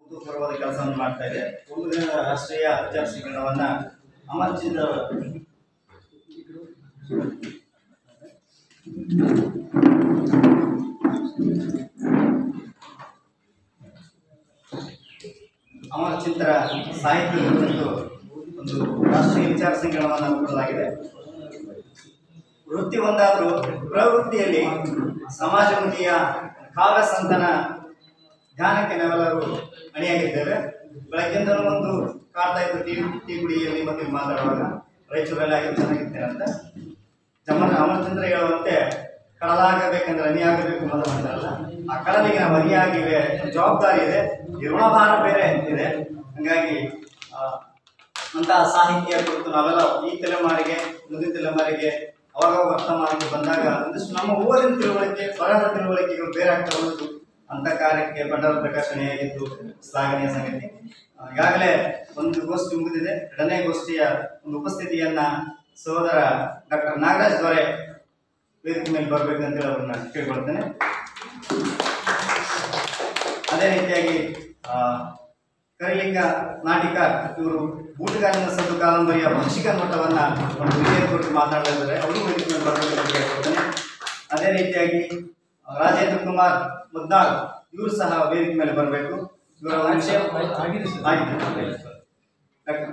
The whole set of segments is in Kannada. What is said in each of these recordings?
ಅಭೂತಪೂರ್ವವಾದ ಕೆಲಸವನ್ನು ಮಾಡ್ತಾ ಇದೆ. ಒಂದು ದಿನದ ರಾಷ್ಟ್ರೀಯ ವಿಚಾರ ಸಂಕಿರಣವನ್ನು ಅಮರ್ಜಿತ್ ಅಮರಚಿಂತರ ಸಾಹಿತ್ಯದ ಕುರಿತು ಒಂದು ರಾಷ್ಟ್ರೀಯ ವಿಚಾರ ಸಂಕಿರಣವನ್ನು ಹಮ್ಮಿಕೊಳ್ಳಲಾಗಿದೆ. ವೃತ್ತಿ ಒಂದಾದರೂ ಪ್ರವೃತ್ತಿಯಲ್ಲಿ ಸಮಾಜಮುಖಿಯ ಕಾವ್ಯ ಸಂತನ ಧ್ಯಾನಕ್ಕೆ ನಾವೆಲ್ಲರೂ ಅಣಿಯಾಗಿದ್ದೇವೆ. ಬೆಳಗ್ಗೆಂದಲೂ ಒಂದು ಕಾಡ್ತಾ ಇದ್ದು ಟೀ ಗುಡಿಯಲ್ಲಿ ಮತ್ತು ಮಾತಾಡುವಾಗ ರಾಯಚೂರಲ್ಲಿ ಆಗಿ ಚೆನ್ನಾಗಿರ್ತೇನೆ ಅಂತ ಅಮರಚಂದ್ರ ಹೇಳುವಂತೆ ಕಡಲಾಗಬೇಕಂದ್ರೆ ಅಣಿಯಾಗಬೇಕು ಮೊದಲು ಅಂತಾರಲ್ಲ, ಆ ಕಡಲಿಗೆ ನಾವು ಅಣಿಯಾಗಿವೆ, ಜವಾಬ್ದಾರಿ ಇದೆ, ಋಣಭಾರ ಬೇರೆ ಇದೆ. ಹಾಗಾಗಿ ಅಂತಹ ಸಾಹಿತ್ಯ ಕುರಿತು ನಾವೆಲ್ಲ ಈ ತಲೆಮಾರಿಗೆ ಮುಂದಿನ ತಲೆಮಾರಿಗೆ ಅವಾಗ ವರ್ತಮಾನಕ್ಕೆ ಬಂದಾಗ ಒಂದಿಷ್ಟು ನಮ್ಮ ಓದಿನ ತಿಳುವಳಿಕೆ ಬರಹದ ತಿಳುವಳಿಕೆಗಳು ಬೇರೆ ಆಗ್ತಾ ಬಂತು. ಅಂಥ ಕಾರ್ಯಕ್ಕೆ ಬಂಡಾರ ಪ್ರಕಾಶನೆಯಾಗಿದ್ದು ಶ್ಲಾಘನೀಯ ಸಂಗತಿ. ಈಗಾಗಲೇ ಒಂದು ಗೋಷ್ಠಿ ಮುಗಿದಿದೆ. ಎರಡನೇ ಗೋಷ್ಠಿಯ ಒಂದು ಉಪಸ್ಥಿತಿಯನ್ನ ಸಹೋದರ ಡಾಕ್ಟರ್ ನಾಗರಾಜ್ ದೊರೆ ವೇದಿಕೆ ಮೇಲೆ ಬರಬೇಕಂತೇಳಿ ಅವ್ರನ್ನ ಕೇಳ್ಕೊಳ್ತೇನೆ. ಅದೇ ರೀತಿಯಾಗಿ ಕರಿಲಿಂಗ ನಾಟಿಕಾರ್ ಇವರು ಬೂಟುಗಾಲಿನ ಸದ್ದು ಕಾದಂಬರಿಯ ಭಾಷಿಕ ನೋಟವನ್ನ ಒಂದು ವಿಷಯ ಕುರಿತು ಮಾತನಾಡಲಿದ್ದಾರೆ. ಅವರು ವೇದಿಕೆ ಮೇಲೆ ಬರಬೇಕಂತ ಕೇಳ್ಕೊಳ್ತೇನೆ. ಅದೇ ರೀತಿಯಾಗಿ ರಾಜೇಂದ್ರ ಕುಮಾರ್ ಮುದ್ದಾಳ್ ಇವರು ಸಹ ವೇದಿಕೆ ಮೇಲೆ ಬರಬೇಕು. ಇವರ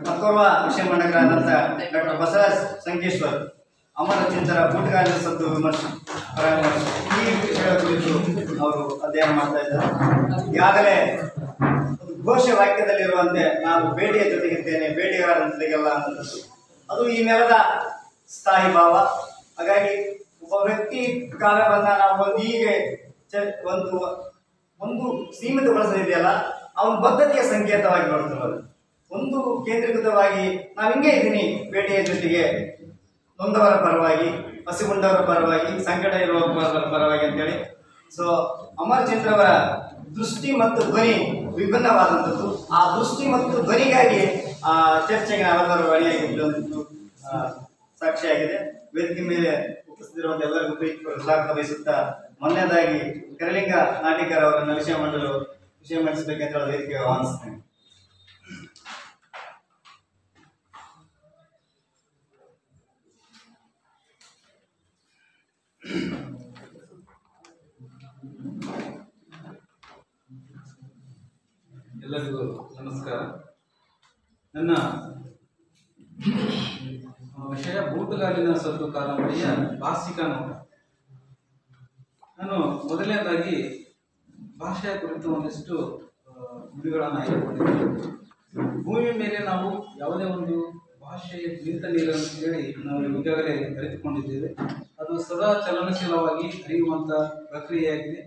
ಮತ್ತೋರ್ವ ವಿಷಯ ಮಂಡಕರಾದಂಥ ಡಾಕ್ಟರ್ ಬಸವರಾಜ್ ಸಂಕೇಶ್ವರ್ ಅಮರಚಿಂತರ ಬೂಟುಗಾಲಿನ ಸದ್ದು ವಿಮರ್ಶೆ ಈ ವಿಷಯಗಳ ಕುರಿತು ಅವರು ಅಧ್ಯಯನ ಮಾಡ್ತಾ ಇದ್ದಾರೆ. ಈಗಾಗಲೇ ಘೋಷ ವಾಕ್ಯದಲ್ಲಿರುವಂತೆ ನಾನು ಬೇಡಿಯ ಜೊತೆಗಿದ್ದೇನೆ, ಬೇಡಿಯವರ ಜೊತೆಗೆಲ್ಲ ಅನ್ನೋದು ಅದು ಈ ನೆಲದ ಸ್ಥಾಯಿ ಭಾವ. ಹಾಗಾಗಿ ಒಬ್ಬ ವ್ಯಕ್ತಿ ಕಾವ್ಯ ಬಂದ ನಾವು ಒಂದು ಹೀಗೆ ಒಂದು ಸೀಮಿತಗೊಳಿಸೋದಿದೆಯಲ್ಲ, ಅವನ ಬದ್ಧತೆಯ ಸಂಕೇತವಾಗಿ ನೋಡ್ತಿರೋದು. ಒಂದು ಕೇಂದ್ರೀಕೃತವಾಗಿ ನಾನು ಹಿಂಗೆ ಇದ್ದೀನಿ, ಬೇಟೆಯ ಜೊತೆಗೆ ನೊಂದವರ ಪರವಾಗಿ, ಹಸಿಗುಂಡವರ ಪರವಾಗಿ, ಸಂಕಟ ಇರುವವರ ಪರವಾಗಿ ಅಂತೇಳಿ. ಸೊ ಅಮರಚಂದ್ರವರ ದೃಷ್ಟಿ ಮತ್ತು ಧ್ವನಿ ವಿಭಿನ್ನವಾದಂಥದ್ದು. ಆ ದೃಷ್ಟಿ ಮತ್ತು ಧ್ವನಿಗಾಗಿ ಚರ್ಚೆಗೆ ನಾವೆಲ್ಲರೂ ಅಣಿಯಾಗಿದ್ದು ಸಾಕ್ಷಿಯಾಗಿದೆ. ವೇದಿಕೆ ಮೇಲೆ ಉಪಸ್ಥಿತಿರುವಂಥ ಎಲ್ಲರಿಗೂ ಪ್ರೀತಿ ಸ್ವಾಗತ ಬಯಸುತ್ತಾ ಮೊನ್ನೆದಾಗಿ ಕರಿಲಿಂಗ ನಾಟಿಕರ್ ಅವರನ್ನು ವಿಷಯ ಮಂಡಿಸಬೇಕಂತ ಹೇಳಿ ವೇದಿಕೆ ಆಹ್ವಾನಿಸ್ತೇನೆ. ಎಲ್ಲರಿಗೂ ನಮಸ್ಕಾರ. ನನ್ನ ವಿಷಯ ಬೂಟುಗಾಲಿನ ಸದ್ದು ಕಾದಂಬರಿಯ ಭಾಷಿಕ ನೋಟ. ನಾನು ಮೊದಲನೇದಾಗಿ ಭಾಷೆಯ ಕುರಿತು ಒಂದಿಷ್ಟು ನುಡಿಗಳನ್ನು ಆಯ್ದುಕೊಂಡಿದ್ದೇನೆ. ಭೂಮಿ ಮೇಲೆ ನಾವು ಯಾವುದೇ ಒಂದು ಭಾಷೆ ನಿಂತ ನೀರು ಅಂತೇಳಿ ನಾವು ಈಗಾಗಲೇ ಅರಿತುಕೊಂಡಿದ್ದೇವೆ. ಅದು ಸದಾ ಚಲನಶೀಲವಾಗಿ ಹರಿಯುವಂಥ ಪ್ರಕ್ರಿಯೆಯಾಗಿದೆ.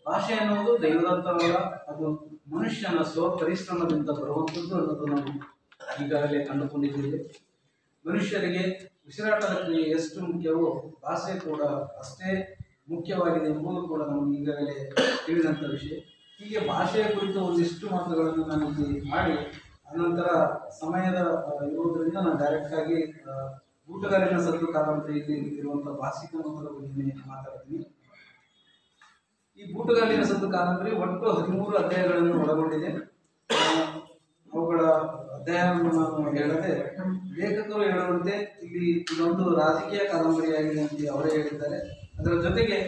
ಭಾಷೆ ಅನ್ನೋದು ದೈವದತ್ತವಲ್ಲ, ಅದು ಮನುಷ್ಯನ ಸ್ವಪರಿಶ್ರಮದಿಂದ ಬರುವಂಥದ್ದು ಅನ್ನೋದು ನಾವು ಈಗಾಗಲೇ ಕಂಡುಕೊಂಡಿದ್ದೇವೆ. ಮನುಷ್ಯರಿಗೆ ಉಸಿರಾಟದ ಕ್ರಿಯೆ ಎಷ್ಟು ಮುಖ್ಯವೋ ಭಾಷೆ ಕೂಡ ಅಷ್ಟೇ ಮುಖ್ಯವಾಗಿದೆ ಎಂಬುದು ಕೂಡ ನಮಗೆ ಈಗಾಗಲೇ ತಿಳಿದಂಥ ವಿಷಯ. ಹೀಗೆ ಭಾಷೆಯ ಕುರಿತು ಒಂದಿಷ್ಟು ಮಾತುಗಳನ್ನು ನಾನು ಇಲ್ಲಿ ಮಾಡಿ ಅನಂತರ ಸಮಯದ ಇರುವುದರಿಂದ ನಾನು ಡೈರೆಕ್ಟಾಗಿ ಬೂಟುಗಾಲಿನ ಸದ್ದು ಕಾದಂಬರಿಯಲ್ಲಿ ಇರುವಂಥ ಭಾಷಿಕ ನೋಟದ ಬಗ್ಗೆ ಮಾತಾಡ್ತೀನಿ. ಈ ಬೂಟುಗಾಲಿನ ಸದ್ದು ಕಾದಂಬರಿ ಒಟ್ಟು 13 ಅಧ್ಯಾಯಗಳನ್ನು ಒಳಗೊಂಡಿದೆ. ಅವುಗಳ ಅಧ್ಯಾಯವನ್ನು ನಾನು ಹೇಳದೆ, ಲೇಖಕರು ಹೇಳುವಂತೆ ಇಲ್ಲಿ ಇದೊಂದು ರಾಜಕೀಯ ಕಾದಂಬರಿಯಾಗಿದೆ ಅಂತ ಅವರೇ ಹೇಳಿದ್ದಾರೆ. ಅದರ ಜೊತೆಗೆ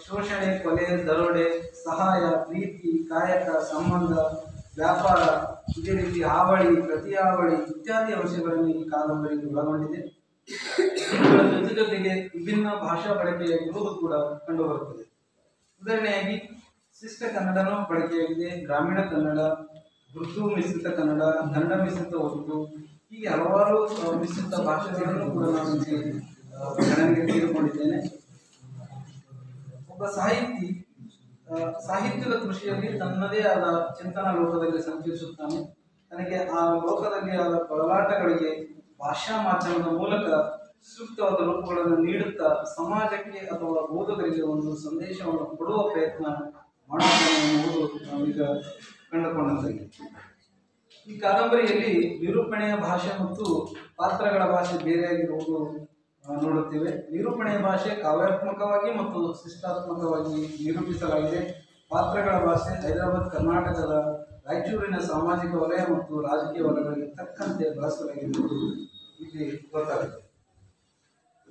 ಶೋಷಣೆ, ಕೊಲೆ, ದರೋಡೆ, ಸಹಾಯ, ಪ್ರೀತಿ, ಕಾಯಕ, ಸಂಬಂಧ, ವ್ಯಾಪಾರ, ಇದೇ ರೀತಿ ಹಾವಳಿ, ಪ್ರತಿ ಹಾವಳಿ ಇತ್ಯಾದಿ ಅಂಶಗಳನ್ನು ಈ ಕಾದಂಬರಿ ಒಳಗೊಂಡಿದೆ. ಇವುಗಳ ಜೊತೆಗೆ ವಿಭಿನ್ನ ಭಾಷಾ ಬಳಕೆಯಾಗಿರುವುದು ಕೂಡ ಕಂಡುಬರುತ್ತದೆ. ಉದಾಹರಣೆಯಾಗಿ ಶಿಷ್ಟ ಕನ್ನಡನೂ ಬಳಕೆಯಾಗಿದೆ, ಗ್ರಾಮೀಣ ಕನ್ನಡ, ಉರ್ದು ಮಿಶ್ರಿತ ಕನ್ನಡ, ಕನ್ನಡ ಮಿಶ್ರಿತ ಉರ್ದು, ಹೀಗೆ ಹಲವಾರು ಮಿಶ್ರಿತ ಭಾಷೆಗಳನ್ನು ಕೂಡ ನಾನು ಗಣನೆಗೆ ತೆಗೆದುಕೊಂಡಿದ್ದೇನೆ. ಒಬ್ಬ ಸಾಹಿತ್ಯದ ಕೃಷಿಯಲ್ಲಿ ತನ್ನದೇ ಆದ ಚಿಂತನ ಲೋಕದಲ್ಲಿ ಸಂಚರಿಸುತ್ತಾನೆ. ತನಗೆ ಆ ಲೋಕದಲ್ಲಿ ಆದ ಹೋರಾಟಗಳಿಗೆ ಭಾಷಾ ಮಾಧ್ಯಮದ ಮೂಲಕ ಸೂಕ್ತವಾದ ರೂಪಗಳನ್ನು ನೀಡುತ್ತಾ ಸಮಾಜಕ್ಕೆ ಅಥವಾ ಓದುಗರಿಗೆ ಒಂದು ಸಂದೇಶವನ್ನು ಕೊಡುವ ಪ್ರಯತ್ನ ಮಾಡುತ್ತಾನೆ ಎನ್ನುವುದು ನಾವೀಗ ಕಂಡುಕೊಂಡಂತಾಗಿದೆ. ಈ ಕಾದಂಬರಿಯಲ್ಲಿ ನಿರೂಪಣೆಯ ಭಾಷೆ ಮತ್ತು ಪಾತ್ರಗಳ ಭಾಷೆ ಬೇರೆಯಾಗಿರುವುದು ನೋಡುತ್ತೇವೆ. ನಿರೂಪಣೆಯ ಭಾಷೆ ಕಾವ್ಯಾತ್ಮಕವಾಗಿ ಮತ್ತು ಶಿಷ್ಟಾತ್ಮಕವಾಗಿ ನಿರೂಪಿಸಲಾಗಿದೆ. ಪಾತ್ರಗಳ ಭಾಷೆ ಹೈದರಾಬಾದ್ ಕರ್ನಾಟಕದ ರಾಯಚೂರಿನ ಸಾಮಾಜಿಕ ವಲಯ ಮತ್ತು ರಾಜಕೀಯ ವಲಯಗಳಿಗೆ ತಕ್ಕಂತೆ ಬಳಸಲಾಗಿರುವುದು ಇಲ್ಲಿ ಗೊತ್ತಾಗುತ್ತೆ.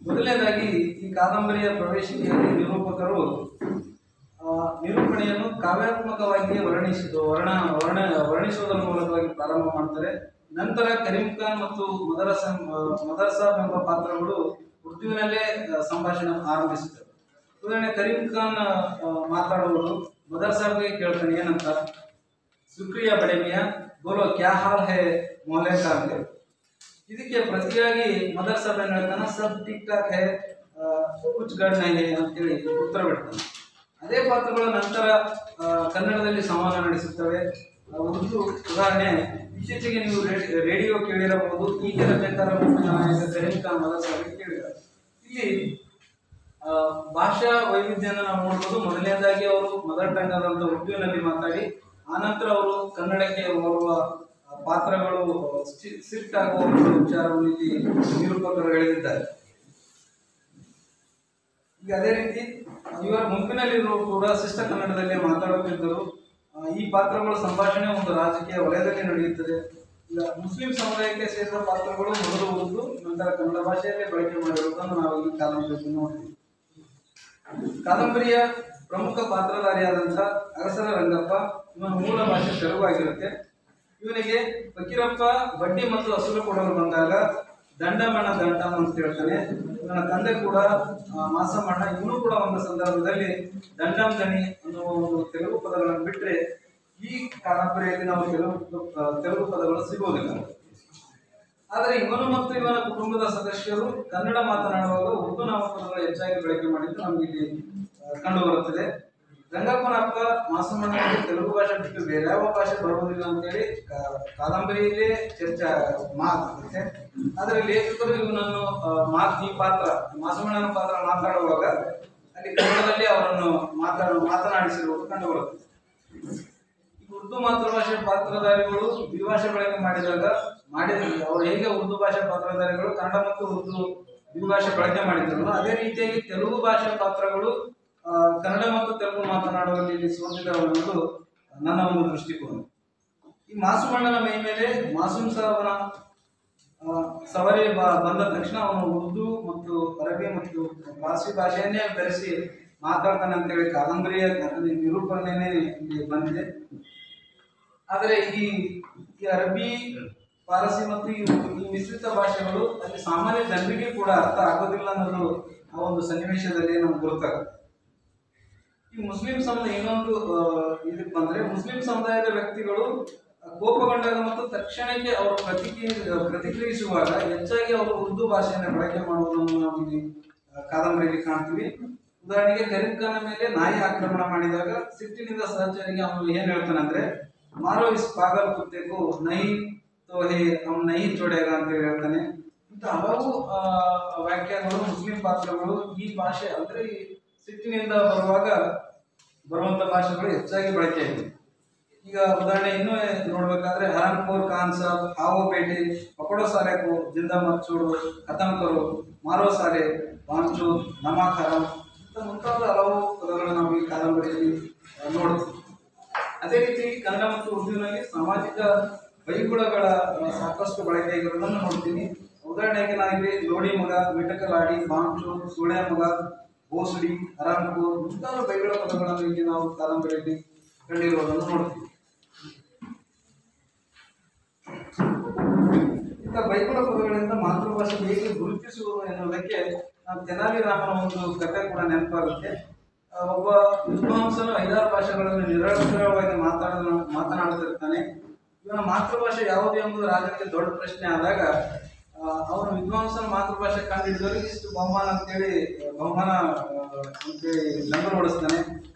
ಮೊದಲನೇದಾಗಿ ಈ ಕಾದಂಬರಿಯ ಪ್ರವೇಶಿಕೆಯಲ್ಲಿ ನಿರೂಪಕರು ನಿರೂಪಣೆಯನ್ನು ಕಾವ್ಯಾತ್ಮಕವಾಗಿ ವರ್ಣಿಸುವುದರ ಮೂಲಕವಾಗಿ ಪ್ರಾರಂಭ ಮಾಡ್ತಾರೆ. ನಂತರ ಕರೀಂ ಖಾನ್ ಮತ್ತು ಮದರ್ ಸಾಬ್ ಎಂಬ ಪಾತ್ರಗಳು ಉರ್ದುವಿನಲ್ಲೇ ಸಂಭಾಷಣೆ ಆರಂಭಿಸುತ್ತವೆ. ಉದಾಹರಣೆ ಕರೀಂ ಖಾನ್ ಮಾತಾಡುವುದು ಮದರ್ ಸಾಬ್ಗೆ ಕೇಳ್ತಾನೆ, ಏನಂತ, ಶುಕ್ರಿಯಾ ಬಡೆ ಮಿಯಾ, ಬೋಲೋ ಕ್ಯಾ ಹಾಲ್ ಹೇ ಮೊಹಲ್ಲೆ ಕಾ ಅಂತ. ಇದಕ್ಕೆ ಪ್ರತಿಯಾಗಿ ಮದರ್ ಸಾಬ್ ಏನ್ ಹೇಳ್ತಾನೆ, ಸಬ್ ಟಿಕ್ ಟಾಕ್ ಹೇ ಕುಚ್ ಗಡ್ ನಹಿ ಅಂತೇಳಿ ಉತ್ತರ ಬಿಡ್ತಾನೆ. ಅದೇ ಪಾತ್ರಗಳು ನಂತರ ಕನ್ನಡದಲ್ಲಿ ಸಂವಾದ ನಡೆಸುತ್ತವೆ. ಉರ್ದು ಉದಾಹರಣೆ, ಇತ್ತೀಚೆಗೆ ನೀವು ರೇಡಿಯೋ ಕೇಳಿರಬಹುದು, ಈಗಿರಬೇಕಾದ ನಾಯಕ ಕರೀಂ ಖಾನ್ ಮದರ್ ಸಾಬ್ಗೆ ಕೇಳಿದ್ದಾರೆ. ಇಲ್ಲಿ ಭಾಷಾ ವೈವಿಧ್ಯನ ನಾವು ನೋಡ್ಬೋದು. ಮೊದಲನೇದಾಗಿ ಅವರು ಮದರ್ ಟಂಗ್ ಆದಂತ ಉರ್ದುವಿನಲ್ಲಿ ಮಾತಾಡಿ, ಆನಂತರ ಅವರು ಕನ್ನಡಕ್ಕೆ ಬರುವ ಪಾತ್ರಗಳು ಶಿಫ್ಟ್ ಆಗುವ ವಿಚಾರವನ್ನು ಇಲ್ಲಿ ನಿರೂಪಕರು ಹೇಳಿದ್ದಾರೆ. ಈಗ ಅದೇ ರೀತಿ ಇವರ ಗುಂಪಿನಲ್ಲಿರುವ ಕೂಡ ಶಿಷ್ಟ ಕನ್ನಡದಲ್ಲೇ ಮಾತಾಡುತ್ತಿದ್ದರು. ಈ ಪಾತ್ರಗಳ ಸಂಭಾಷಣೆ ಒಂದು ರಾಜಕೀಯ ವಲಯದಲ್ಲಿ ನಡೆಯುತ್ತದೆ. ಈಗ ಮುಸ್ಲಿಂ ಸಮುದಾಯಕ್ಕೆ ಸೇರಿದ ಪಾತ್ರಗಳು ಮೊದಲು ಉರ್ದು, ನಂತರ ಕನ್ನಡ ಭಾಷೆಯಲ್ಲೇ ಬಳಕೆ ಮಾಡಿರುವುದನ್ನು ನಾವು ಈ ಕಾದಂಬರಿಯಲ್ಲಿ ನೋಡ್ತೀವಿ. ಕಾದಂಬರಿಯ ಪ್ರಮುಖ ಪಾತ್ರಧಾರಿಯಾದಂಥ ಅಗಸರ ರಂಗಪ್ಪ, ಇವನ ಮೂಲ ಭಾಷೆ ತೆಲುಗು ಆಗಿರುತ್ತೆ. ಇವನಿಗೆ ಫಕೀರಪ್ಪ ಬಡ್ಡಿ ಮತ್ತು ಹಸುರು ಕೊಡಲು ಬಂದಾಗ ದಂಡಮಣ್ಣ ದಂಡ ಅಂತ ಹೇಳ್ತಾನೆ. ಇವನ ತಂದೆ ಕೂಡ ಮಾಸಮಣ್ಣ. ಇವನು ಕೂಡ ಒಂದು ಸಂದರ್ಭದಲ್ಲಿ ದಂಡಂ ದಣಿ ಅನ್ನುವ ಒಂದು ತೆಲುಗು ಪದಗಳನ್ನು ಬಿಟ್ಟರೆ ಈ ಕಾದಂಬರಿಯಲ್ಲಿ ನಾವು ತೆಲುಗು ಪದಗಳು ಸಿಗುವುದಿಲ್ಲ. ಆದರೆ ಇವನು ಮತ್ತು ಇವನ ಕುಟುಂಬದ ಸದಸ್ಯರು ಕನ್ನಡ ಮಾತನಾಡುವಾಗ ಉರ್ದು ನಾಮಪದಗಳು ಹೆಚ್ಚಾಗಿ ಬಳಕೆ ಮಾಡಿದ್ದು ನಮಗೆ ಇಲ್ಲಿ ಕಂಡು ಬರುತ್ತದೆ. ರಂಗಪ್ಪನ ಅಪ್ಪ ಮಾಸಮಣ್ಣನಿಗೆ ತೆಲುಗು ಭಾಷೆ ಬಿಟ್ಟು ಬೇರೆ ಯಾವ ಭಾಷೆ ಬರುವುದಿಲ್ಲ ಅಂತೇಳಿ ಕಾದಂಬರಿಯಲ್ಲೇ ಚರ್ಚೆ ಮಾತಾಗುತ್ತೆ. ಆದರೆ ಲೇಖಕರು ಇವನನ್ನು ಈ ಪಾತ್ರ ಮಾಸಮಣ್ಣನ ಪಾತ್ರ ಮಾತಾಡುವಾಗ ಅಲ್ಲಿ ಕನ್ನಡದಲ್ಲಿ ಅವರನ್ನು ಮಾತನಾಡಿಸಿರುವುದು ಕಂಡುಬರುತ್ತದೆ. ಉರ್ದು ಮಾತೃಭಾಷೆ ಪಾತ್ರಧಾರಿಗಳು ದ್ವಿಭಾಷೆ ಬಳಕೆ ಮಾಡಿದಾಗ ಅವರು ಹೇಗೆ ಉರ್ದು ಭಾಷೆ ಪಾತ್ರಧಾರಿಗಳು ಕನ್ನಡ ಮತ್ತು ಉರ್ದು ದ್ವಿಭಾಷೆ ಬಳಕೆ ಮಾಡಿದ್ರು, ಅದೇ ರೀತಿಯಾಗಿ ತೆಲುಗು ಭಾಷೆ ಪಾತ್ರಗಳು ಕನ್ನಡ ಮತ್ತು ತೆಲುಗು ಮಾತನಾಡುವಲ್ಲಿ ಸೋತಿದ್ದಾರೆ ಅನ್ನೋದು ನನ್ನ ಒಂದು ದೃಷ್ಟಿಕೋನ. ಈ ಮಾಸುಮಣ್ಣನ ಮೈ ಮೇಲೆ ಮಾಸೂಮ್ ಸಾಹಬನ ಸವಾರಿ ಬಂದ ತಕ್ಷಣ ಅವನು ಉರ್ದು ಮತ್ತು ಅರಬಿ ಮತ್ತು ಪಾರ್ಸಿ ಭಾಷೆಯನ್ನೇ ಬೆರೆಸಿ ಮಾತಾಡ್ತಾನೆ ಅಂತೇಳಿ ಕಾದಂಬರಿಯ ನಿರೂಪಣೆಯೇ ಇಲ್ಲಿ ಬಂದಿದೆ. ಆದರೆ ಈ ಅರಬಿ, ಪಾರಸಿ ಮತ್ತು ಈ ಮಿಶ್ರಿತ ಭಾಷೆಗಳು ಅಲ್ಲಿ ಸಾಮಾನ್ಯ ಜನರಿಗೆ ಕೂಡ ಅರ್ಥ ಆಗೋದಿಲ್ಲ ಅನ್ನೋದು ಆ ಒಂದು ಸನ್ನಿವೇಶದಲ್ಲಿ ನಮ್ಗೆ ಗೊತ್ತಾಗುತ್ತೆ. ಈ ಮುಸ್ಲಿಂ ಸಮುದಾಯ ಇನ್ನೊಂದು ಇದಕ್ಕೆ ಬಂದ್ರೆ, ಮುಸ್ಲಿಂ ಸಮುದಾಯದ ವ್ಯಕ್ತಿಗಳು ಕೋಪಗೊಂಡಾಗ ಮತ್ತು ತಕ್ಷಣಕ್ಕೆ ಅವರು ಪ್ರತಿಕ್ರಿಯಿಸುವಾಗ ಹೆಚ್ಚಾಗಿ ಅವರು ಉರ್ದು ಭಾಷೆಯನ್ನು ಬಳಕೆ ಮಾಡುವುದನ್ನು ನಾವು ಇಲ್ಲಿ ಕಾದಂಬರಿಯಲ್ಲಿ ಕಾಣ್ತೀವಿ. ಉದಾಹರಣೆಗೆ ಕರೀಂ ಖಾನ್ ಮೇಲೆ ನಾಯಿ ಆಕ್ರಮಣ ಮಾಡಿದಾಗ ಸಿಟ್ಟಿನಿಂದ ಸಹಚರಿಗೆ ಅವನು ಏನ್ ಹೇಳ್ತಾನೆ ಅಂದ್ರೆ, ಮಾರೋ ಇಸ್ ಪಾಗಲ್ ಕುತ್ತೆಗೂ ನಹಿ ತೋ ಹೇ ಅವ್ನು ನಹಿ ಚೋಡೇಗ ಅಂತ ಹೇಳ್ತಾನೆ. ಇಂಥ ಹಲವು ವ್ಯಾಖ್ಯಾನಗಳು ಮುಸ್ಲಿಂ ಪಾತ್ರಗಳು ಈ ಭಾಷೆ ಅಂದ್ರೆ ಈ ಸಿಟ್ಟಿನಿಂದ ಬರುವಂತ ಭಾಷೆಗಳು ಹೆಚ್ಚಾಗಿ ಬಳಕೆ ಆಗಿದೆ. ಈಗ ಉದಾಹರಣೆ ಇನ್ನೂ ನೋಡ್ಬೇಕಾದ್ರೆ ಹರಂಪುರ್ ಖಾನ್ ಸಾಬ್, ಹಾವೋ ಬೇಟೆ, ಪಕೋಡೋ ಸಾಲೆ ಕೋ ಜಿಂದಾ ಮತ್ ಚೂಡು, ಖತಮ್ ಕರೋ, ಮಾರೋ ಸಾಲೆ, ಬಾಂಚು, ನಮಾಕ್ ಹರಾಮ್ ಅಂತ ಮುಂತಾದ ಹಲವು ಪದಗಳನ್ನು ನಾವು ಈ ಕಾದಂಬರಿಯಲ್ಲಿ ನೋಡ್ತೀವಿ. ಅದೇ ರೀತಿ ಕನ್ನಡ ಮತ್ತು ಉರ್ದುವಿನಲ್ಲಿ ಸಾಮಾಜಿಕ ಬೈಗುಳಗಳ ಸಾಕಷ್ಟು ಬಳಕೆ ಆಗಿರೋದನ್ನು ನೋಡ್ತೀನಿ. ಉದಾಹರಣೆಗೆ ನಾವಿಲ್ಲಿ ಲೋಡಿ ಮಗ, ಮಿಟಕಲಾಡಿ, ಬಾಂಚು, ಸುಳ್ಯ ಮಗ, ಬೋಸುಡಿ, ಹರಾಮ್ಪುರ್ ಮುಂತಾದ ಬೈಗುಳ ಪದಗಳನ್ನು ಇಲ್ಲಿ ನಾವು ಕಾದಂಬರಿಯಲ್ಲಿ ಕಂಡಿರುವುದನ್ನು ನೋಡ್ತೀವಿ. ಇಂಥ ಬೈಗುಳ ಪದಗಳಿಂದ ಮಾತೃಭಾಷೆ ಹೇಗೆ ಗುರುತಿಸುವುದು ಎನ್ನುವುದಕ್ಕೆ ನಾವು ತೆನಾಲಿ ರಾಮನ ಒಂದು ಕಥೆ ಕೂಡ ನೆನಪಾಗುತ್ತೆ. ಒಬ್ಬ ವಿದ್ವಾಂಸನು 5-6 ಭಾಷೆಗಳನ್ನು ನಿರಕ್ಷರವಾಗಿ ಮಾತನಾಡುತ್ತಿರ್ತಾನೆ. ಇವನ ಮಾತೃಭಾಷೆ ಯಾವುದು ಎಂಬುದು ರಾಜನಿಗೆ ದೊಡ್ಡ ಪ್ರಶ್ನೆ ಆದಾಗ ಅವನು ವಿದ್ವಾಂಸನ ಮಾತೃಭಾಷೆ ಕಂಡುಹಿಡಿದವರಿಗೆ ಇಷ್ಟು ಬಹುಮಾನ ಅಂತೇಳಿ ಲಂಗರು ಓಡಿಸ್ತಾನೆ.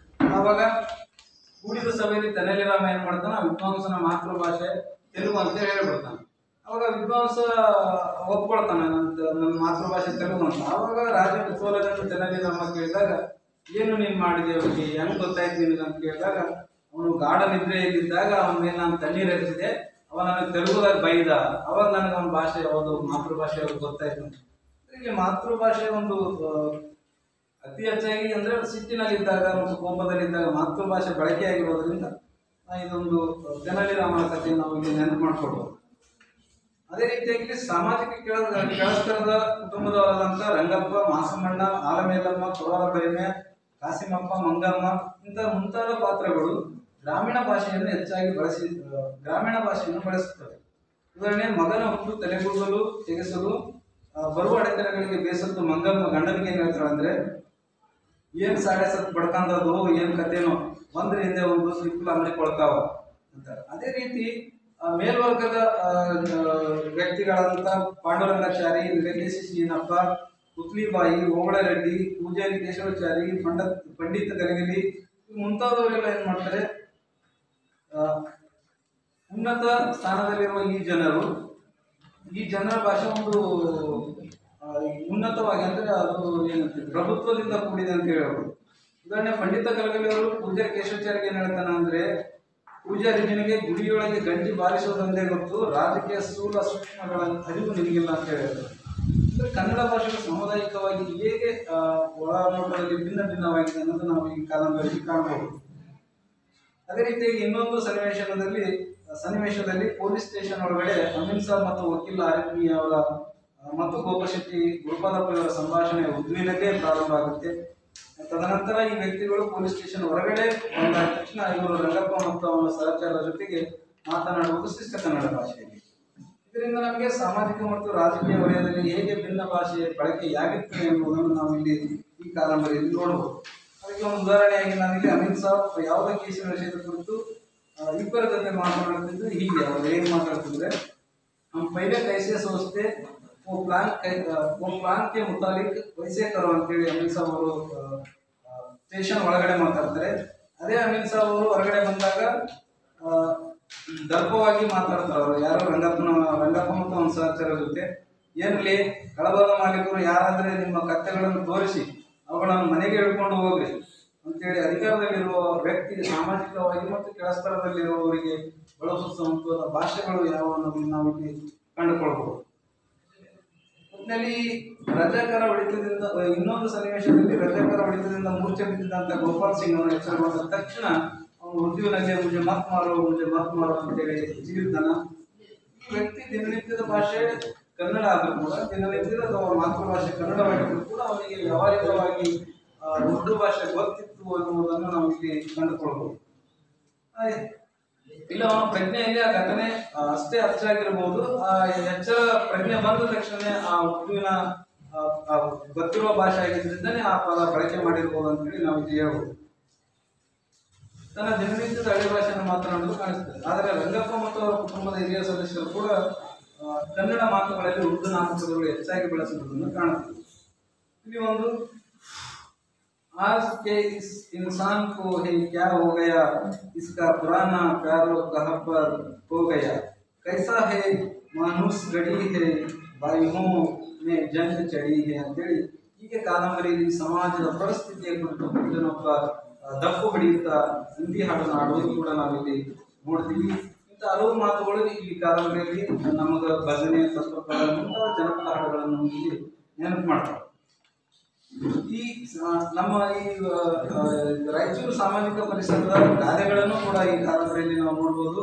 ಆವಾಗ ಕೂಡಿದ ಸಭೆಯಲ್ಲಿ ತೆನಾಲಿ ರಾಮ ಏನ್ ಮಾಡ್ತಾನೆ, ವಿದ್ವಾಂಸನ ಮಾತೃಭಾಷೆ ತೆಲುಗು ಅಂತ ಹೇಳ್ಬಿಡ್ತಾನೆ. ಅವಾಗ ವಿದ್ವಾಂಸ ಒಪ್ಕೊಳ್ತಾನೆ, ನನ್ನ ಮಾತೃಭಾಷೆ ತೆಲುಗು ಅಂತ. ಆವಾಗ ರಾಜ ಕುತೂಹಲದಿಂದ ತೆನಾಲಿ ರಾಮ ಕೇಳಿದಾಗ, ಏನು ನೀನು ಮಾಡಿದೆ ಅವರಿಗೆ, ಹೆಂಗ್ ಗೊತ್ತಾಯ್ತು ನಿನಗೆ ಅಂತ ಕೇಳಿದಾಗ, ಅವನು ಗಾಢ ನಿದ್ರೆಯಲ್ಲಿದ್ದಾಗ ಅವನ ಮೇಲೆ ನಾನು ತಣ್ಣೀರು ಹರಿಸಿದೆ, ಅವ ನನಗೆ ತೆಲುಗುದಾಗ ಬೈದ, ಅವಾಗ ನನಗೆ ಅವನ ಭಾಷೆ ಯಾವುದು ಮಾತೃಭಾಷೆ ಯಾವುದು ಗೊತ್ತಾಯ್ತು. ಹೀಗೆ ಮಾತೃಭಾಷೆ ಒಂದು ಅತಿ ಹೆಚ್ಚಾಗಿ ಅಂದ್ರೆ ಸಿಟ್ಟಿನಲ್ಲಿದ್ದಾಗ ಮತ್ತು ಕೋಪದಲ್ಲಿದ್ದಾಗ ಮಾತೃಭಾಷೆ ಬಳಕೆಯಾಗಿರೋದ್ರಿಂದ ಇದೊಂದು ತೆನಾಲಿ ರಾಮನ ಕಥೆಯನ್ನು ನಾವು ಇಲ್ಲಿ ನೆನಪು ಮಾಡಿಕೊಡ್ಬೋದು. ಅದೇ ರೀತಿಯಾಗಿ ಸಾಮಾಜಿಕ ಕೆಳಸ್ತರದ ಕುಟುಂಬದವರಾದಂಥ ರಂಗಪ್ಪ, ಮಾಸಮಣ್ಣ, ಆಲಮೇಲಮ್ಮ, ಕೊರವಾರ ಪರಿಮೆ, ಕಾಸಿಮಪ್ಪ, ಮಂಗಮ್ಮ ಇಂಥ ಮುಂತಾದ ಪಾತ್ರಗಳು ಗ್ರಾಮೀಣ ಭಾಷೆಯನ್ನು ಹೆಚ್ಚಾಗಿ ಗ್ರಾಮೀಣ ಭಾಷೆಯನ್ನು ಬಳಸುತ್ತವೆ. ಉದಾಹರಣೆ, ಮಗನ ಹುಟ್ಟು ತಲೆಗೂದಲು ತೆಗೆಸಲು ಬರುವ ಅಡೆತಡೆಗಳಿಗೆ ಬೇಸತ್ತು ಮಂಗಮ್ಮ ಗಂಡನಿಗೆ ಏನ್ ಹೇಳ್ತಾಳೆ ಅಂದ್ರೆ, ಏನ್ ಸಾಡೆ ಸತ್ ಬಡ್ಕಂದದು, ಏನ್ ಕಥೆನೋ ಒಂದ್ರ ಹಿಂದೆ ಒಂದು ಸಿಕ್ಕಲು ಅಂಗಡಿಕೊಳ್ತಾವ ಅಂತ. ಅದೇ ರೀತಿ ಮೇಲ್ವರ್ಗದ ವ್ಯಕ್ತಿಗಳಾದಂಥ ಪಾಂಡುರಂಗಾಚಾರಿ, ನಿರಲೇಶಿ ಶ್ರೀನಪ್ಪ, ಪುತ್ಲಿಬಾಯಿ, ಓಬಳರೆಡ್ಡಿ, ಪೂಜಾರಿ ಕೇಶವಾಚಾರಿ, ಪಂಡಿತ ಗಲಗಲಿ ಮುಂತಾದವರೆಲ್ಲ ಏನ್ ಮಾಡ್ತಾರೆ, ಉನ್ನತ ಸ್ಥಾನದಲ್ಲಿರುವ ಈ ಜನರ ಭಾಷೆ ಒಂದು ಉನ್ನತವಾಗಿ ಅಂದ್ರೆ ಅದು ಏನಂತ ಪ್ರಭುತ್ವದಿಂದ ಕೂಡಿದೆ ಅಂತ ಹೇಳ್ಬೋದು. ಉದಾಹರಣೆ, ಪಂಡಿತ ಗಲಗಲಿ ಅವರು ಪೂಜಾರಿ ಕೇಶವಾಚಾರಿಗೆ ಏನ್ ಹೇಳ್ತಾನ ಅಂದ್ರೆ, ಪೂಜಾರಿಜನಿಗೆ ಗುಡಿಯೊಳಗೆ ಗಂಜಿ ಬಾರಿಸೋದಂದೇ ಗೊತ್ತು, ರಾಜಕೀಯ ಸ್ಥೂಲ ಸೂಕ್ಷ್ಮಗಳ ಅರಿವು ನಿಮಗಿಲ್ಲ ಅಂತ ಹೇಳಿದ್ರು. ಅಂದ್ರೆ ಕನ್ನಡ ಭಾಷೆಗಳು ಸಾಮುದಾಯಿಕವಾಗಿ ಹೇಗೆ ಒಳನೋಟದಲ್ಲಿ ಭಿನ್ನವಾಗಿದೆ ಅನ್ನೋದು ನಾವು ಈ ಕಾದಂಬರಿಯಲ್ಲಿ ಕಾಣಬಹುದು. ಅದೇ ರೀತಿಯಾಗಿ ಇನ್ನೊಂದು ಸನ್ನಿವೇಶದಲ್ಲಿ ಪೊಲೀಸ್ ಸ್ಟೇಷನ್ ಒಳಗಡೆ ಅಮೀನ್ ಸಾಬ್ ಮತ್ತು ವಕೀಲ ಆರ್ಮಿ ಅವರ ಮತ್ತು ಗೋಪಶೆಟ್ಟಿ ಗುರುಪಾದಪ್ಪ ಇವರ ಸಂಭಾಷಣೆ ಉರ್ದುವಿನಲ್ಲೇ ಪ್ರಾರಂಭ ಆಗುತ್ತೆ. ತದನಂತರ ಈ ವ್ಯಕ್ತಿಗಳು ಪೊಲೀಸ್ ಸ್ಟೇಷನ್ ಹೊರಗಡೆ ಬಂದಾದ ತಕ್ಷಣ ಇವರು ರಂಗಪ್ಪ ಮತ್ತು ಅವನ ಸಹಚರರ ಜೊತೆಗೆ ಮಾತನಾಡುವುದು ಶಿಷ್ಟ ಕನ್ನಡ ಭಾಷೆಯಲ್ಲಿ. ಇದರಿಂದ ನಮಗೆ ಸಾಮಾಜಿಕ ಮತ್ತು ರಾಜಕೀಯ ವಲಯದಲ್ಲಿ ಹೇಗೆ ಭಿನ್ನ ಭಾಷೆಯ ಬಳಕೆಯಾಗುತ್ತದೆ ಎಂಬುದನ್ನು ನಾವು ಇಲ್ಲಿ ಈ ಕಾದಂಬರಿಯಲ್ಲಿ ನೋಡಬಹುದು. ಅದಕ್ಕೆ ಒಂದು ಉದಾಹರಣೆಯಾಗಿ ನಾವಿಲ್ಲಿ ಅಮಿತ್ ಸಾಬ್ ಯಾವುದೇ ಕೇಸಿನ ವಿಷಯದ ಕುರಿತು ಇಬ್ಬರ ಜೊತೆ ಮಾತನಾಡುತ್ತಿದ್ದು ಹೀಗೆ ಅವರು ಏನು ಮಾತಾಡ್ತಿದ್ರೆ, हम पहले कैसे सोचते वो प्लान के मुताबिक वैसे करो ಅಂತೇಳಿ ಅಮಿತ್ ಸಾಬ್ ಅವರು ಸ್ಟೇಷನ್ ಒಳಗಡೆ ಮಾತಾಡ್ತಾರೆ. ಅದೇ ಅಮಿತ್ ಸಾಬ್ ಅವರು ಹೊರಗಡೆ ಬಂದಾಗ ದರ್ಪವಾಗಿ ಮಾತಾಡ್ತಾರೆ. ಅವರು ಯಾರೋ ರಂಗಪ್ಪ ಮತ್ತು ಅವನ ಸಹಚರರ ಜೊತೆ, ಏನ್ಲಿ ಕಳಬದ ಮಾಲೀಕರು ಯಾರಾದ್ರೆ ನಿಮ್ಮ ಕತ್ತೆಗಳನ್ನು ತೋರಿಸಿ ಅವುಗಳನ್ನು ಮನೆಗೆ ಹಿಡ್ಕೊಂಡು ಹೋಗ್ರಿ ಅಂತೇಳಿ ಅಧಿಕಾರದಲ್ಲಿರುವ ವ್ಯಕ್ತಿ ಸಾಮಾಜಿಕವಾಗಿ ಮತ್ತು ಕೆಳಸ್ತರದಲ್ಲಿರುವವರಿಗೆ ಬಳಸುವಂತಹ ಭಾಷೆಗಳು ಯಾವ ಅನ್ನೋದನ್ನು ನಾವು ಇಲ್ಲಿ ಕಂಡುಕೊಳ್ಬಹುದು. ಒಟ್ಟಿನಲ್ಲಿ ರಜಾಕರ ಹೊಡಿತದಿಂದ ಇನ್ನೊಂದು ಸನ್ನಿವೇಶದಲ್ಲಿ ರಜಾಕರ ಹೊಡಿತದಿಂದ ಮೂರ್ಛೆ ಬಿದ್ದಿದ್ದಂತ ಗೋಪಾಲ್ ಸಿಂಗ್ ಅವರ ಎಚ್ಚರಗೊಂಡ ತಕ್ಷಣ ಅವನು ಉರ್ದುವಿನಲ್ಲಿ ಮುಜೆ ಮಾತ್ ಮಾರೋ ಅಂತೇಳಿ ಜೀವಿತಾನ. ಈ ವ್ಯಕ್ತಿ ದಿನನಿತ್ಯದ ಭಾಷೆ ಕನ್ನಡ ಆದರೂ ಕೂಡ, ದಿನನಿತ್ಯದ ಅವರ ಮಾತೃಭಾಷೆ ಕನ್ನಡವಾಗಿದ್ದರೂ ಕೂಡ ಅವನಿಗೆ ವ್ಯವಹಾರಿಕವಾಗಿ ಉರ್ದು ಭಾಷೆ ಗೊತ್ತಿತ್ತು ಅನ್ನುವುದನ್ನು ನಾವು ಇಲ್ಲಿ ಕಂಡುಕೊಳ್ಬಹುದು. ಇಲ್ಲ ಅವನ ಪ್ರಜ್ಞೆಯಲ್ಲಿ ಆ ಘಟನೆ ಅಷ್ಟೇ ಅಚ್ಚಾಗಿರಬಹುದು. ಆ ಎಚ್ಚರ ಪ್ರಜ್ಞೆ ಬಂದ ತಕ್ಷಣ ಆ ಉರ್ದುವಿನ ಗೊತ್ತಿರುವ ಭಾಷೆ ಆಗಿದ್ದರಿಂದನೇ ಆ ಪದ ಬಳಕೆ ಮಾಡಿರ್ಬೋದು ಅಂತೇಳಿ ನಾವು ಇಲ್ಲಿ ಹೇಳ್ಬೋದು. ತನ್ನ ದಿನನಿತ್ಯದ ಹಳೆ ಭಾಷೆಯನ್ನು ಮಾತನಾಡಲು ಕಾಣಿಸ್ತದೆ. ಆದರೆ ರಂಗಪ್ಪ ಮತ್ತು ಅವರ ಕುಟುಂಬದ ಹಿರಿಯ ಸದಸ್ಯರು ಕೂಡ ಕನ್ನಡ ಮಾತುಗಳಲ್ಲಿ ಉರ್ದು ನಾಮಪದಗಳು ಹೆಚ್ಚಾಗಿ ಬಳಸುವುದನ್ನು ಕಾಣುತ್ತದೆ. ಇಲ್ಲಿ ಒಂದು, आज के इस इंसान को है क्या हो गया, इसका पुराना प्यारो कहाँ पर हो गया, कैसा है मानुस गड़ी है बाइयों में जंग चढ़ी है ಅಂತೇಳಿ ಹೀಗೆ ಕಾದಂಬರಿಯಲ್ಲಿ ಸಮಾಜದ ಪರಿಸ್ಥಿತಿಯ ಕುರಿತು ಇದನ್ನೊಬ್ಬ ದಪ್ಪು ಹಿಡಿಯುತ್ತಾ ಹಿಂದಿ ಹಾಡನ್ನು ಆಡೋದು ಕೂಡ ನಾವಿಲ್ಲಿ ನೋಡ್ತೀವಿ. ಇಂಥ ಹಲವು ಮಾತುಗಳು ಈ ಕಾದಂಬರಿಯಲ್ಲಿ ನಮಗ ಭಜನೆ, ತತ್ವಪದ ಮುಂತಾದ ಜನಪದ ಹಾಡುಗಳನ್ನು ಇಲ್ಲಿ ನೆನಪು ಮಾಡ್ತಾರೆ. ಈ ನಮ್ಮ ಈ ರಾಯಚೂರು ಸಾಮಾಜಿಕ ಪರಿಸರದ ಗಾದೆಗಳನ್ನು ಕೂಡ ಈ ಕಾದಂಬರಿಯಲ್ಲಿ ನಾವು ನೋಡ್ಬೋದು.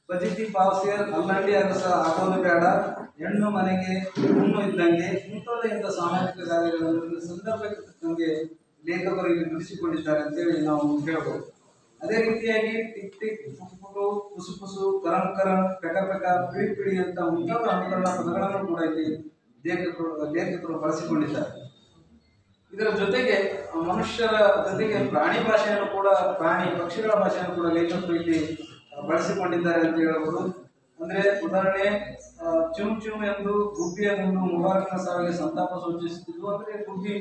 ಬಜಿತಿ ಪಾವಸಿಯರ್ ಅಲ್ಲಂಡಿ ಅರಸ ಆಗೋದು ಬೇಡ, ಹೆಣ್ಣು ಮನೆಗೆ ಹುಣ್ಣು ಇದ್ದಂಗೆ ಮುಂತಾದ ಇಂಥ ಸಾಮಾಜಿಕ ಗಾದೆಗಳನ್ನು ಸಂದರ್ಭಕ್ಕೆ ತಕ್ಕಂಗೆ ಲೇಖಕರು ಇಲ್ಲಿ ಬಿಡಿಸಿಕೊಂಡಿದ್ದಾರೆ ಅಂತೇಳಿ ನಾವು ಹೇಳ್ಬೋದು. ಅದೇ ರೀತಿಯಾಗಿ ಟಿಕ್ ಟಿಕ್, ಪುಟು, ಪುಸು ಪುಸು, ಕರಂ ಕರಂ, ಪೆಕ ಪೆಕ, ಪಿಡಿ ಪಿಡಿ ಅಂತ ಮುಂತಾದ ಅನುಕರಣ ಪದಗಳನ್ನು ಕೂಡ ಇಲ್ಲಿ ಲೇಖಕರು ಬಳಸಿಕೊಂಡಿದ್ದಾರೆ. ಇದರ ಜೊತೆಗೆ ಮನುಷ್ಯರ ಜೊತೆಗೆ ಪ್ರಾಣಿ ಭಾಷೆಯನ್ನು ಕೂಡ, ಪ್ರಾಣಿ ಪಕ್ಷಿಗಳ ಭಾಷೆಯನ್ನು ಕೂಡ ಲೇಖಕರು ಇಲ್ಲಿ ಬಳಸಿಕೊಂಡಿದ್ದಾರೆ ಅಂತ ಹೇಳ್ಬೋದು. ಅಂದ್ರೆ ಉದಾಹರಣೆ, ಚುಮ್ ಚುಮ್ ಎಂದು ಗುಬ್ಬಿಯ ಗುಂಡು ಮುಬಾರಕನ ಸಾವಿಗೆ ಸಂತಾಪ ಸೂಚಿಸುತ್ತಿದ್ದು. ಅಂದ್ರೆ ಗುಬ್ಬಿ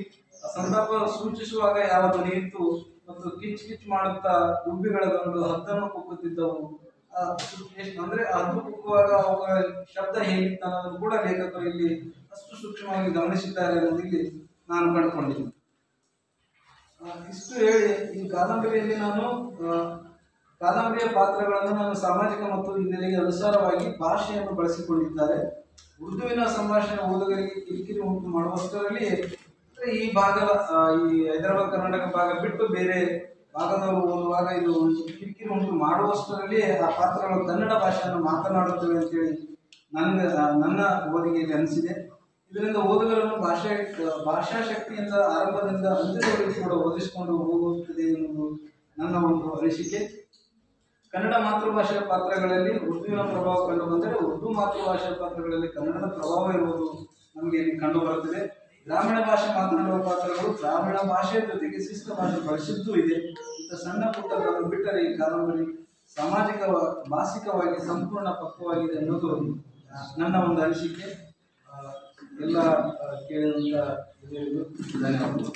ಸಂತಾಪ ಸೂಚಿಸುವಾಗ ಯಾವ ಧ್ವನಿ ಇತ್ತು ಮತ್ತು ಕಿಚ್ ಕಿಚ್ ಮಾಡುತ್ತಾ ಗುಬ್ಬಿಗಳ ಗಂಡು ಹದ್ದನ್ನು ಕುಕ್ಕುತ್ತಿದ್ದವು. ಅಂದ್ರೆ ಹದ್ದು ಕುಕ್ಕುವಾಗ ಅವುಗಳ ಶಬ್ದ ಹೇಗಿತ್ತು ಅನ್ನೋದನ್ನು ಕೂಡ ಲೇಖಕರು ಇಲ್ಲಿ ಅಷ್ಟು ಸೂಕ್ಷ್ಮವಾಗಿ ಗಮನಿಸಿದ್ದಾರೆ ಅನ್ನೋದಿಲ್ಲಿ ನಾನು ಕಂಡುಕೊಂಡಿದ್ದೀನಿ. ಇಷ್ಟು ಹೇಳಿ ಈ ಕಾದಂಬರಿಯಲ್ಲಿ ಕಾದಂಬರಿಯ ಪಾತ್ರಗಳನ್ನು ನಾನು ಸಾಮಾಜಿಕ ಮತ್ತು ಹಿನ್ನೆಲೆಗೆ ಅನುಸಾರವಾಗಿ ಭಾಷೆಯನ್ನು ಬಳಸಿಕೊಂಡಿದ್ದಾರೆ. ಉರ್ದುವಿನ ಸಂಭಾಷಣೆ ಓದುಗರಿಗೆ ಕಿರಿಕಿರಿ ಉಂಟು ಮಾಡುವಷ್ಟರಲ್ಲಿ ಈ ಭಾಗದ ಈ ಹೈದರಾಬಾದ್ ಕರ್ನಾಟಕ ಭಾಗ ಬಿಟ್ಟು ಬೇರೆ ಭಾಗದವರು ಓದುವಾಗ ಇದು ಒಂದು ಕಿರಿಕಿರಿ ಉಂಟು ಮಾಡುವಷ್ಟರಲ್ಲಿ ಆ ಪಾತ್ರಗಳು ಕನ್ನಡ ಭಾಷೆಯನ್ನು ಮಾತನಾಡುತ್ತವೆ ಅಂತೇಳಿ ನನ್ನ ಓದಿಗೆಯಲ್ಲಿ ಅನಿಸಿದೆ. ಇದರಿಂದ ಓದುಗರನ್ನು ಭಾಷಾ ಶಕ್ತಿಯಿಂದ ಆರಂಭದಿಂದ ಅಂತ್ಯದವರೆಗೂ ಕೂಡ ಓದಿಸಿಕೊಂಡು ಹೋಗುತ್ತದೆ ಎನ್ನುವುದು ನನ್ನ ಒಂದು ಅನಿಸಿಕೆ. ಕನ್ನಡ ಮಾತೃಭಾಷೆಯ ಪಾತ್ರಗಳಲ್ಲಿ ಉರ್ದುವಿನ ಪ್ರಭಾವ ಕಂಡು ಬಂದರೆ ಉರ್ದು ಮಾತೃಭಾಷೆಯ ಪಾತ್ರಗಳಲ್ಲಿ ಕನ್ನಡದ ಪ್ರಭಾವ ಇರುವುದು ನಮಗೆ ಇಲ್ಲಿ ಕಂಡು ಬರುತ್ತದೆ. ಗ್ರಾಮೀಣ ಭಾಷೆ ಮಾತನಾಡುವ ಪಾತ್ರಗಳು ಗ್ರಾಮೀಣ ಭಾಷೆಯ ಜೊತೆಗೆ ಶಿಷ್ಟ ಭಾಷೆ ಬಳಸಿದ್ದೂ ಇದೆ. ಇಂಥ ಸಣ್ಣ ಪುಟ್ಟಗಳನ್ನು ಬಿಟ್ಟರೆ ಈ ಕಾದಂಬರಿ ಸಾಮಾಜಿಕ ಮಾನಸಿಕವಾಗಿ ಸಂಪೂರ್ಣ ಪಕ್ವವಾಗಿದೆ ಅನ್ನೋದು ನನ್ನ ಒಂದು ಅನಿಸಿಕೆ. ಎಲ್ಲ ಕೇಳಿದಂಥ ಧನ್ಯವಾದಗಳು.